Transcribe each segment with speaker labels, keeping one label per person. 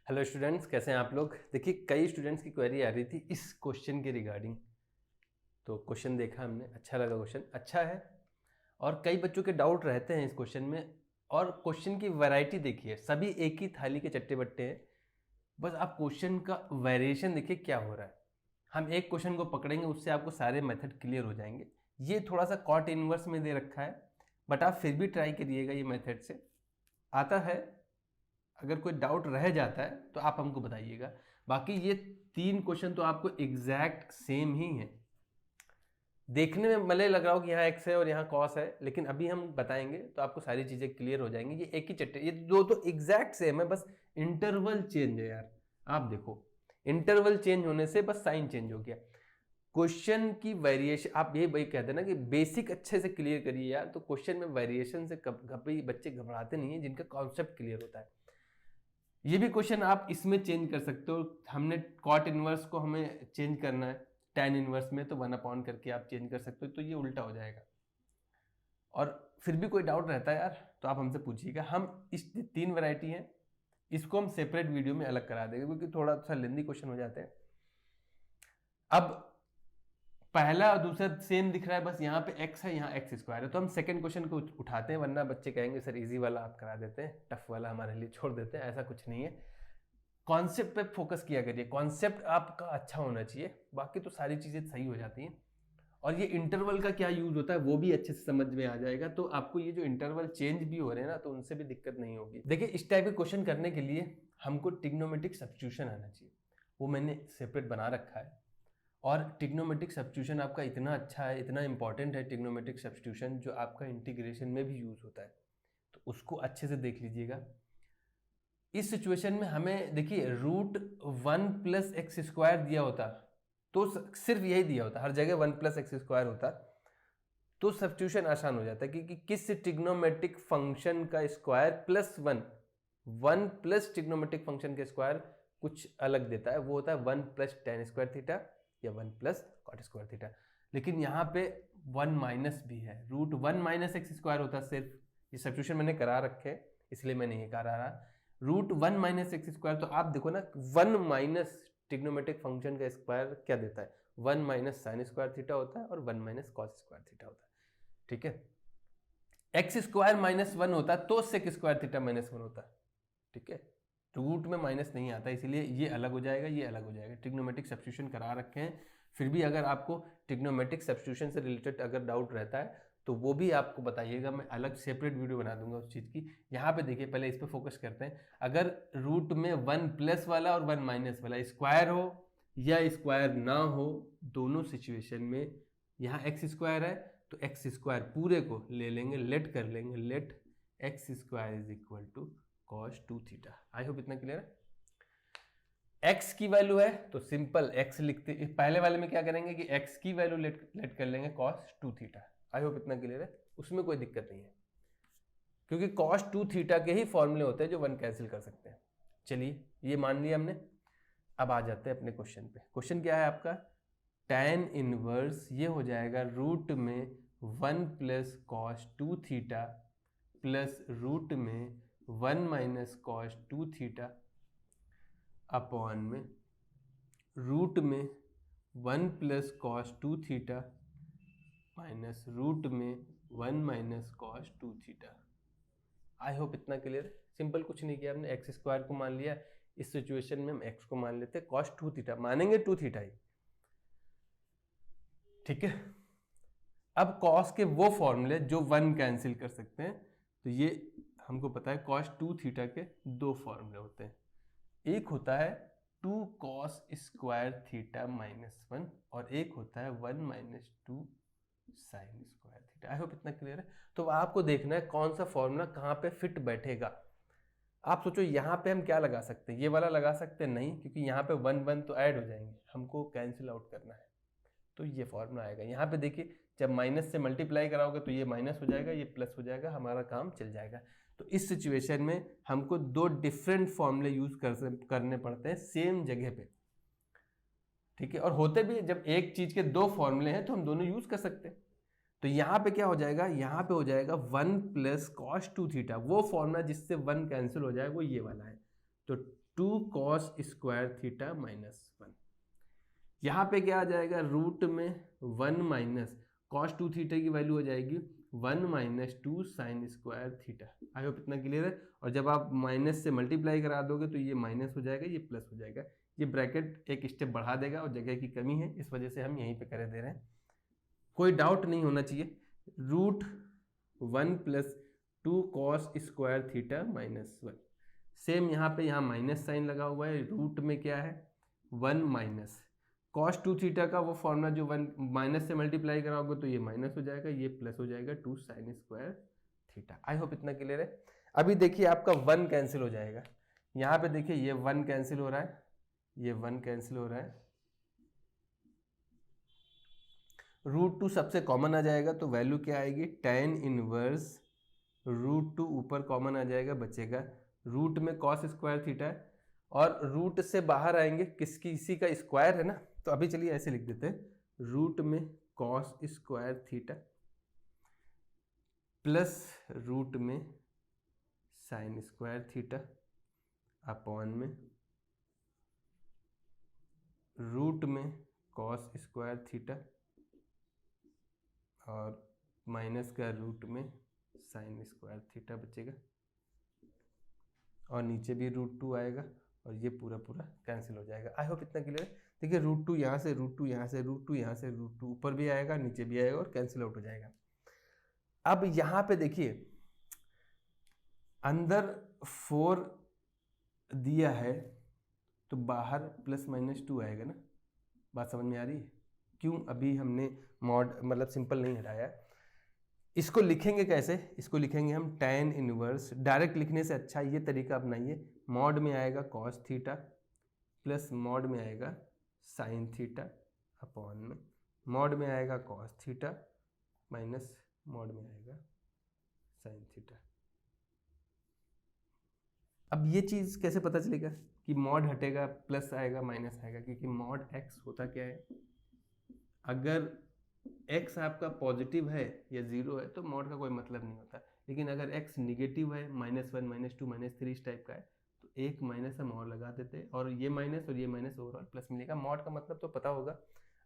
Speaker 1: Hello students, कैसे हैं आप लोग। देखिए, कई स्टूडेंट्स की क्वेरी आ रही थी इस क्वेश्चन के रिगार्डिंग। तो क्वेश्चन देखा हमने, अच्छा लगा, क्वेश्चन अच्छा है और कई बच्चों के डाउट रहते हैं इस क्वेश्चन में। और क्वेश्चन की वैरायटी देखिए, सभी एक ही थाली के चट्टे बट्टे हैं। बस आप क्वेश्चन का वेरिएशन देखिए क्या हो रहा है। हम एक क्वेश्चन को पकड़ेंगे, उससे आपको सारे मेथड क्लियर हो जाएंगे। ये थोड़ा सा कॉट इनवर्स में दे रखा है, बट आप फिर भी ट्राई करिएगा, ये मेथड से आता है। अगर कोई डाउट रह जाता है तो आप हमको बताइएगा। बाकी ये 3 क्वेश्चन तो आपको एग्जैक्ट सेम ही है। देखने में भले लग रहा हो कि यहाँ एक्स है और यहाँ कॉस है, लेकिन अभी हम बताएंगे तो आपको सारी चीजें क्लियर हो जाएंगी। ये एक ही चट्टे, ये दो तो एग्जैक्ट सेम है, बस इंटरवल चेंज है यार। आप देखो, इंटरवल चेंज होने से बस साइन चेंज हो गया। क्वेश्चन की वेरिएशन, आप ये भाई कहते हैं ना कि बेसिक अच्छे से क्लियर करिए यार, तो क्वेश्चन में वेरिएशन से कभी बच्चे घबराते नहीं है जिनका कॉन्सेप्ट क्लियर होता है। ये भी क्वेश्चन आप इसमें चेंज कर सकते हो। हमने कॉट इनवर्स को हमें चेंज करना है टैन इनवर्स में, तो 1 अपॉन करके आप चेंज कर सकते हो, तो ये उल्टा हो जाएगा। और फिर भी कोई डाउट रहता है यार तो आप हमसे पूछिएगा। हम इस 3 वैरायटी हैं, इसको हम सेपरेट वीडियो में अलग करा देंगे क्योंकि थोड़ा सा लेंदी क्वेश्चन हो जाते हैं। अब पहला और दूसरा सेम दिख रहा है, बस यहाँ पे x है, यहाँ x स्क्वायर है, तो हम सेकंड क्वेश्चन को उठाते हैं, वरना बच्चे कहेंगे सर इजी वाला आप करा देते हैं, टफ वाला हमारे लिए छोड़ देते हैं। ऐसा कुछ नहीं है, कॉन्सेप्ट पे फोकस किया करिए। कॉन्सेप्ट आपका अच्छा होना चाहिए, बाकी तो सारी चीजें सही हो जाती हैं। और ये इंटरवल का क्या यूज होता है वो भी अच्छे से समझ में आ जाएगा, तो आपको ये जो इंटरवल चेंज भी हो रहे हैं ना, तो उनसे भी दिक्कत नहीं होगी। देखिए, इस टाइप के क्वेश्चन करने के लिए हमको ट्रिग्नोमेट्रिक सब्स्टिट्यूशन आना चाहिए, वो मैंने सेपरेट बना रखा है। और ट्रिग्नोमेट्रिक सब्स्टिट्यूशन आपका इतना अच्छा है, इतना इंपॉर्टेंट है ट्रिग्नोमेट्रिक सब्स्टिट्यूशन, जो आपका इंटीग्रेशन में भी यूज होता है, तो उसको अच्छे से देख लीजिएगा। इस सिचुएशन में हमें देखिए √1 + x² दिया होता तो सिर्फ यही दिया होता, हर जगह 1 + x² होता तो सब्स्टिट्यूशन आसान हो जाता है, क्योंकि किस ट्रिग्नोमेट्रिक फंक्शन का स्क्वायर +1 1 प्लस ट्रिग्नोमेट्रिक फंक्शन के स्क्वायर कुछ अलग देता है, वो होता है 1 + tan² थीटा या 1 + cot² थीटा। लेकिन यहाँ पे 1 माइनस भी है, √1 - x² होता सिर्फ। ये सब्स्टिट्यूशन मैंने करा रखे, इसलिए मैंने ये करा रहा। √1 - x², तो आप देखो ना, 1 माइनस ट्रिग्नोमेट्रिक फंक्शन का स्क्वायर क्या देता है, 1 - sin² थीटा होता है और 1 - cos² थीटा होता है। ठीक है, x² -1 होता तो sec² थीटा -1 होता। ठीक है, रूट में माइनस नहीं आता, इसीलिए ये अलग हो जाएगा, ये अलग हो जाएगा। ट्रिग्नोमेट्रिक सब्स्टिट्यूशन करा रखे हैं, फिर भी अगर आपको ट्रिग्नोमेट्रिक सब्स्टिट्यूशन से रिलेटेड अगर डाउट रहता है तो वो भी आपको बताइएगा, मैं अलग सेपरेट वीडियो बना दूंगा उस चीज़ की। यहाँ पे देखिए, पहले इस पे फोकस करते हैं। अगर रूट में 1 प्लस वाला और 1 माइनस वाला स्क्वायर हो या स्क्वायर ना हो, दोनों सिचुएशन में यहाँ x² है तो x² पूरे को ले लेंगे, लेट कर लेंगे, लेट x² = cos 2 थीटा। आई होप इतना क्लियर है। x की वैल्यू है तो सिंपल x लिखते, पहले वाले में क्या करेंगे कि x की वैल्यू लेट कर लेंगे cos 2 थीटा। आई होप इतना क्लियर है, उसमें कोई दिक्कत नहीं है, क्योंकि cos 2 थीटा के ही फॉर्मूले होते हैं जो 1 कैंसिल कर सकते हैं। चलिए, ये मान लिया हमने। अब आ जाते हैं अपने क्वेश्चन पे। क्वेश्चन क्या है आपका, tan इनवर्स ये हो जाएगा रूट में 1 + cos 2 थीटा प्लस रूट में 1 - cos 2 थीटा अपॉन में रूट में 1 + cos 2 थीटा माइनस रूट में 1 - cos 2 थीटा। आई होप इतना क्लियर है। सिंपल, कुछ नहीं किया हमने, x² को मान लिया। इस सिचुएशन में हम x को मान लेते हैं, cos 2 थीटा मानेंगे 2 थीटा ही। ठीक है, अब cos के वो फॉर्मूले जो 1 कैंसिल कर सकते हैं, तो ये हमको पता है cos 2 थीटा के 2 फॉर्मूले होते हैं। एक होता है 2 cos² थीटा -1 और एक होता है 1 - 2 sin² थीटा। आई होप इतना क्लियर है। तो आपको देखना है कौन सा फॉर्मूला कहाँ पे फिट बैठेगा। आप सोचो यहाँ पे हम क्या लगा सकते हैं, ये वाला लगा सकते हैं नहीं, क्योंकि यहाँ पे 1 1 तो ऐड हो जाएंगे, हमको कैंसिल आउट करना है, तो ये फॉर्मूला आएगा। यहाँ पे देखिए, जब माइनस से मल्टीप्लाई कराओगे तो ये माइनस हो जाएगा, ये प्लस हो जाएगा, हमारा काम चल जाएगा। तो इस सिचुएशन में हमको 2 डिफरेंट फॉर्मूले यूज करने पड़ते हैं सेम जगह पे। ठीक है, और होते भी जब एक चीज के 2 फॉर्मूले हैं तो हम दोनों यूज कर सकते हैं। तो यहाँ पे क्या हो जाएगा, यहाँ पे हो जाएगा 1 + cos 2 थीटा, वो फॉर्मूला जिससे 1 कैंसिल हो जाए वो ये वाला है। तो 2 cos स्क्वायर थीटा माइनस 1। यहाँ पे क्या आ जाएगा, रूट में 1 माइनस कॉस 2 थीटा की वैल्यू हो जाएगी 1 minus 2 sign square theta. I hope इतना क्लियर है। और जब आप माइनस से मल्टीप्लाई करा दोगे तो ये माइनस हो जाएगा, ये प्लस हो जाएगा। ये ब्रैकेट एक स्टेप बढ़ा देगा और जगह की कमी है, इस वजह से हम यहीं पे कर दे रहे हैं। कोई डाउट नहीं होना चाहिए। Root 1 plus 2 cos square theta minus 1। Same यहाँ पे यहाँ माइनस साइन लगा हुआ है, रूट में क्या है 1 माइनस कॉस 2 थीटा का वो फॉर्मूला जो 1 माइनस से मल्टीप्लाई कराओगे तो ये माइनस हो जाएगा, ये प्लस हो जाएगा 2 sign square theta. I hope इतना क्लियर है। अभी देखिए आपका 1 कैंसिल हो जाएगा, यहाँ पे देखिए ये 1 कैंसिल हो रहा है, ये 1 कैंसिल हो रहा है, रूट 2 सबसे कॉमन आ जाएगा तो वैल्यू क्या आएगी tan इनवर्स रूट 2 ऊपर कॉमन आ जाएगा, बचेगा रूट में कॉस स्क्वायर थीटा है और रूट से बाहर आएंगे किसी का स्क्वायर है ना, तो अभी चलिए ऐसे लिख देते हैं रूट में cos square theta plus root में साइन स्क्वायर थीटा अपॉन में रूट में कॉस स्क्वायर थीटा और माइनस का रूट में साइन स्क्वायर थीटा बचेगा और नीचे भी रूट 2 आएगा और ये पूरा पूरा कैंसिल हो जाएगा। आई होप इतना क्लियर है। देखिए रूट 2 यहाँ से, रूट 2 यहाँ से, रूट 2 यहाँ से, रूट 2 ऊपर भी आएगा नीचे भी आएगा और कैंसिल आउट हो जाएगा। अब यहाँ पे देखिए अंदर 4 दिया है तो बाहर प्लस माइनस 2 आएगा ना, बात समझ में आ रही है? क्यों अभी हमने मॉड मतलब सिंपल नहीं हटाया। इसको लिखेंगे कैसे, इसको लिखेंगे हम tan इनवर्स, डायरेक्ट लिखने से अच्छा ये तरीका अपनाइए, मॉड में आएगा cos थीटा प्लस मॉड में आएगा sin थीटा अपॉन में मॉड में आएगा cos थीटा माइनस मॉड में आएगा sin थीटा। अब ये चीज़ कैसे पता चलेगा कि मॉड हटेगा प्लस आएगा माइनस आएगा, क्योंकि मॉड x होता क्या है, अगर x आपका पॉजिटिव है या जीरो है तो मॉड का कोई मतलब नहीं होता, लेकिन अगर x निगेटिव है -1 -2 -3 इस टाइप का है तो एक माइनस हम और लगा देते हैं और ये माइनस ओवरऑल प्लस मिलेगा। मॉड का मतलब तो पता होगा।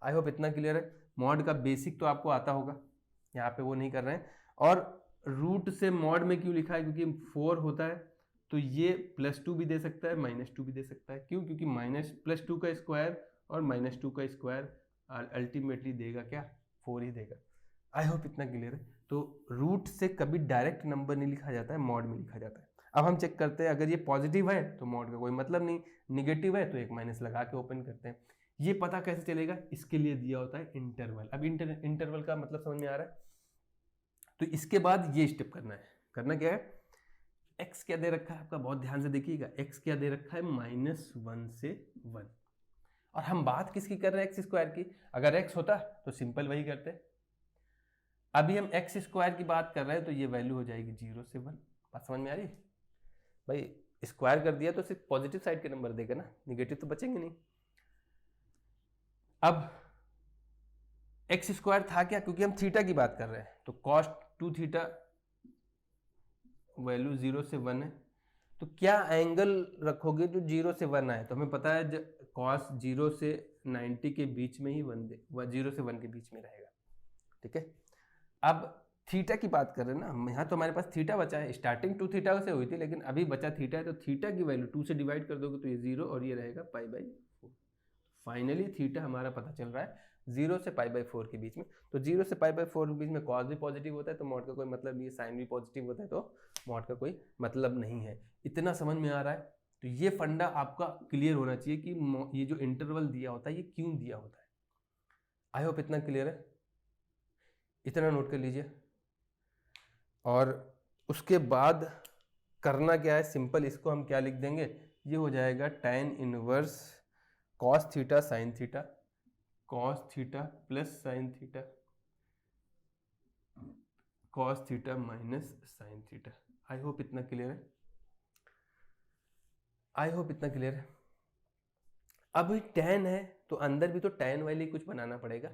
Speaker 1: आई होप इतना क्लियर है। मॉड का बेसिक तो आपको आता होगा, यहाँ पे वो नहीं कर रहे हैं। और रूट से मॉड में क्यों लिखा है, क्योंकि 4 होता है तो ये +2 भी दे सकता है -2 भी दे सकता है। क्यों, क्योंकि +2 का स्क्वायर और -2 का स्क्वायर अल्टीमेटली देगा क्या, 4 ही देगा। आई होप इतना क्लियर है। तो रूट से कभी डायरेक्ट नंबर नहीं लिखा जाता है, मॉड में लिखा जाता है। अब हम चेक करते हैं, अगर ये पॉजिटिव है तो मॉड का कोई मतलब नहीं, निगेटिव है तो एक माइनस लगा के ओपन करते हैं। ये पता कैसे चलेगा, इसके लिए दिया होता है इंटरवल। अब इंटरवल का मतलब समझ में आ रहा है। तो इसके बाद ये स्टेप करना है। करना क्या है, x क्या दे रखा है आपका, बहुत ध्यान से देखिएगा, x क्या दे रखा है -1 से 1। और हम बात किसकी कर रहे हैं, x स्क्वायर की। अगर x होता तो सिंपल वही करते, अभी हम x स्क्वायर की बात कर रहे हैं तो ये वैल्यू हो जाएगी 0 से 1। बात समझ में आ रही है भाई, स्क्वायर कर दिया तो सिर्फ पॉजिटिव साइड के नंबर देगा ना, निगेटिव तो बचेंगे नहीं। अब x स्क्वायर था क्या, क्योंकि हम थीटा की बात कर रहे हैं तो cos 2 थीटा वैल्यू 0 से 1 है, तो क्या एंगल रखोगे जो 0 से 1 आए, तो हमें पता है cos 0 से 90 के बीच में ही 0 से 1 के बीच में रहेगा। ठीक है, अब थीटा की बात कर रहे हैं ना, यहाँ तो हमारे पास थीटा बचा है, स्टार्टिंग 2 थीटा से हुई थी लेकिन अभी बचा थीटा है, तो थीटा की वैल्यू 2 से डिवाइड कर दोगे तो ये 0 और ये रहेगा π/4। फाइनली थीटा हमारा पता चल रहा है 0 से π/4 के बीच में। तो 0 से π/4 के बीच में कॉस भी पॉजिटिव होता है तो मॉड का कोई मतलब नहीं है, साइन भी पॉजिटिव होता है तो मॉड का कोई मतलब नहीं है। इतना समझ में आ रहा है। तो ये फंडा आपका क्लियर होना चाहिए कि ये जो इंटरवल दिया होता है ये क्यों दिया होता है। आई होप इतना क्लियर है, इतना नोट कर लीजिए। और उसके बाद करना क्या है, सिंपल इसको हम क्या लिख देंगे, ये हो जाएगा tan inverse cos theta sine theta, cos theta plus sine theta, cos theta minus sine theta. I hope इतना क्लियर है, आई होप इतना क्लियर है। अब tan है तो अंदर भी तो tan वाली कुछ बनाना पड़ेगा,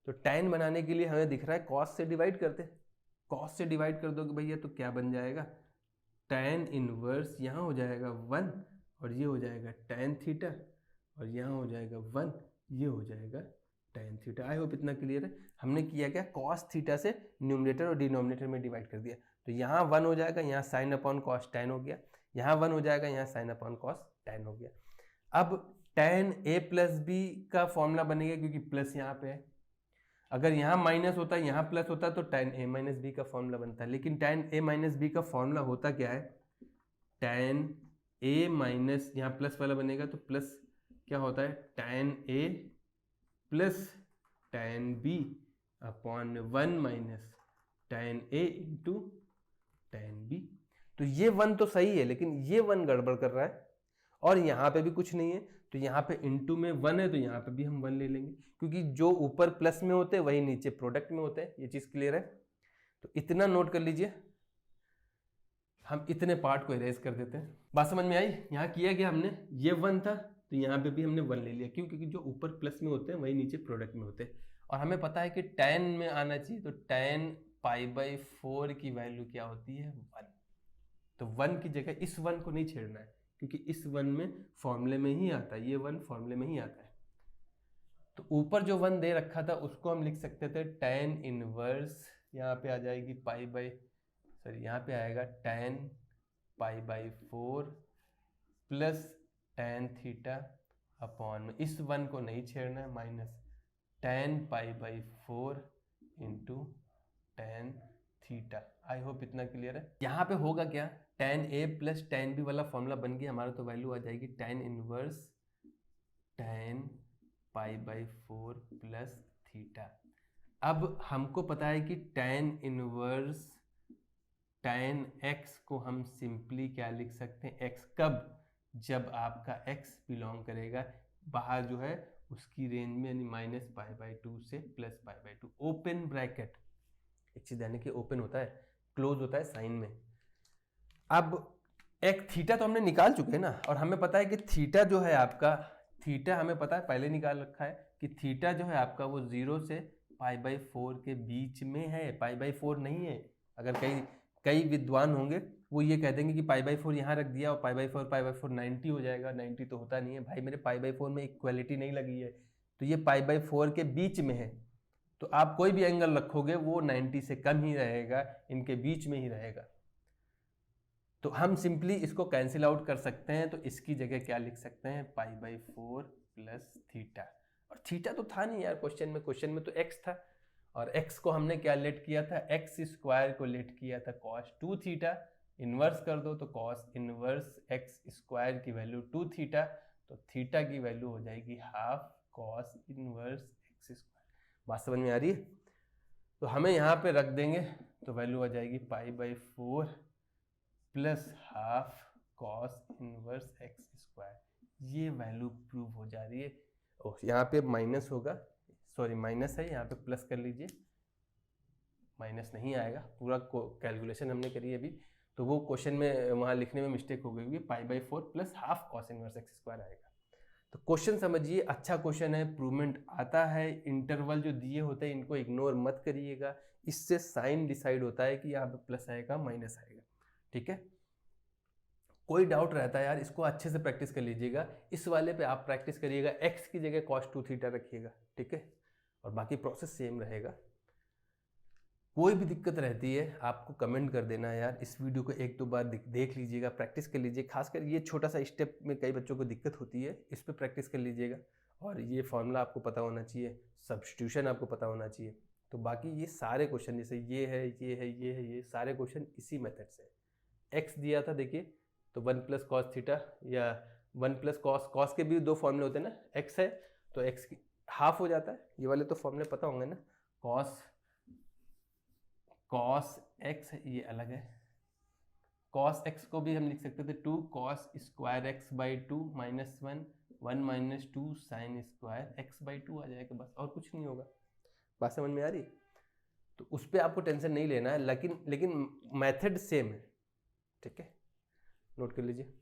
Speaker 1: तो tan बनाने के लिए हमें दिख रहा है cos से डिवाइड करते, cos से डिवाइड कर दोगे भैया तो क्या बन जाएगा, tan इनवर्स यहाँ हो जाएगा 1 और ये हो जाएगा tan थीटा, और यहाँ हो जाएगा 1, ये हो जाएगा tan थीटा। आई होप इतना क्लियर है। हमने किया क्या, cos थीटा से न्यूमरेटर और डिनोमिनेटर में डिवाइड कर दिया, तो यहाँ 1 हो जाएगा, यहाँ sin अपॉन कॉस tan हो गया, यहाँ 1 हो जाएगा, यहाँ sin अपॉन कॉस tan हो गया। अब tan a प्लस बी का फॉर्मूला बनेगा, क्योंकि प्लस यहाँ पे है, अगर यहाँ माइनस होता है यहाँ प्लस होता है तो tan a माइनस बी का फॉर्मूला बनता है। लेकिन tan a माइनस बी का फॉर्मूला होता क्या है, tan a माइनस, यहाँ प्लस वाला बनेगा तो प्लस क्या होता है, tan a plus tan b upon 1 minus tan a into tan b। तो ये 1 तो सही है, लेकिन ये 1 गड़बड़ कर रहा है, और यहाँ पे भी कुछ नहीं है, तो यहाँ पे इंटू में 1 है, तो यहाँ पे भी हम 1 ले लेंगे, क्योंकि जो ऊपर प्लस में होते हैं वही नीचे प्रोडक्ट में होते हैं। ये चीज़ क्लियर है, तो इतना नोट कर लीजिए। हम इतने पार्ट को इरेज कर देते हैं। बात समझ में आई? यहाँ किया गया हमने, ये 1 था तो यहाँ पे भी हमने 1 ले लिया, क्यों, क्योंकि जो ऊपर प्लस में होते हैं वही नीचे प्रोडक्ट में होते हैं। और हमें पता है कि tan में आना चाहिए, तो tan π/4 की वैल्यू क्या होती है, 1। तो 1 की जगह इस 1 को नहीं छेड़ना है, क्योंकि इस 1 में फॉर्मूले में ही आता है, ये 1 फॉर्मूले में ही आता है। तो ऊपर जो 1 दे रखा था उसको हम लिख सकते थे tan इनवर्स, यहाँ पे आ जाएगी यहाँ पे आएगा tan π/4 plus tan theta upon में, इस 1 को नहीं छेड़ना है, minus tan π/4 into tan theta. I hope इतना क्लियर है। यहाँ पे होगा क्या, tan a plus tan b वाला फॉर्मूला बन गया हमारा, तो वैल्यू आ जाएगी tan inverse tan π/4 plus theta. अब हमको पता है कि tan इनवर्स tan x को हम सिंपली क्या लिख सकते हैं, x कब, जब आपका x बिलोंग करेगा बाहर जो है उसकी रेंज में, यानी -π/2 से +π/2, ओपन ब्रैकेट। एक चीज यानी कि ओपन होता है, क्लोज होता है साइन में। अब एक थीटा तो हमने निकाल चुके हैं ना, और हमें पता है कि थीटा जो है आपका, थीटा हमें पता है पहले निकाल रखा है कि थीटा जो है आपका वो 0 से π/4 के बीच में है, π/4 नहीं है। अगर कई विद्वान होंगे वो ये कह देंगे कि π/4 यहाँ रख दिया और π/4 90 हो जाएगा। 90 तो होता नहीं है भाई, मेरे π/4 में इक्वलिटी नहीं लगी है, तो ये π/4 के बीच में है। तो आप कोई भी एंगल रखोगे वो 90 से कम ही रहेगा, इनके बीच में ही रहेगा। तो हम सिंपली इसको कैंसिल आउट कर सकते हैं, तो इसकी जगह क्या लिख सकते हैं, π/4 प्लस थीटा। और थीटा तो था नहीं यार क्वेश्चन में तो x था, और x को हमने क्या लेट किया था, x² को लेट किया था cos 2 थीटा। इन्वर्स कर दो तो cos इनवर्स x² की वैल्यू 2 थीटा, तो थीटा की वैल्यू हो जाएगी हाफ cos इनवर्स x²। बात समझ में आ रही है? तो हमें यहाँ पे रख देंगे तो वैल्यू आ जाएगी π/4 plus half cos inverse x²। ये वैल्यू प्रूव हो जा रही है। ओह, यहाँ पे माइनस होगा, सॉरी माइनस है, यहाँ पे प्लस कर लीजिए, माइनस नहीं आएगा। पूरा कैलकुलेशन हमने करी अभी, तो वो क्वेश्चन में वहाँ लिखने में मिस्टेक हो गई, π/4 plus half cos inverse x² आएगा। तो क्वेश्चन समझिए, अच्छा क्वेश्चन है, प्रूवमेंट आता है। इंटरवल जो दिए होते हैं इनको इग्नोर मत करिएगा, इससे साइन डिसाइड होता है कि यहाँ पे प्लस आएगा माइनस आएगा। ठीक है, कोई डाउट रहता है यार, इसको अच्छे से प्रैक्टिस कर लीजिएगा। इस वाले पे आप प्रैक्टिस करिएगा, x की जगह cos 2 थीटा रखिएगा, ठीक है, और बाकी प्रोसेस सेम रहेगा। कोई भी दिक्कत रहती है आपको कमेंट कर देना यार। इस वीडियो को 1-2 बार देख लीजिएगा, प्रैक्टिस कर लीजिए। खासकर ये छोटा सा स्टेप में कई बच्चों को दिक्कत होती है, इस पर प्रैक्टिस कर लीजिएगा। और ये फॉर्मूला आपको पता होना चाहिए, सब्स्टिट्यूशन आपको पता होना चाहिए। तो बाकी ये सारे क्वेश्चन, जैसे ये है, ये है, ये है, ये सारे क्वेश्चन इसी मेथड से। एक्स दिया था देखिए, तो 1 प्लस कॉस थीटा, या 1 प्लस कॉस के भी 2 फॉर्मूले होते हैं ना। एक्स है तो एक्स की हाफ हो जाता है, ये वाले तो फॉर्मूले पता होंगे ना। कॉस एक्स ये अलग है, कॉस एक्स को भी हम लिख सकते थे 2 cos square x/2 -1 minus 2 sine square x/2 आ जाएगा, बस और कुछ नहीं होगा। बात समझ में आ रही? तो उस पर आपको टेंशन नहीं लेना है, लेकिन मेथड सेम है, ठीक है, नोट कर लीजिए।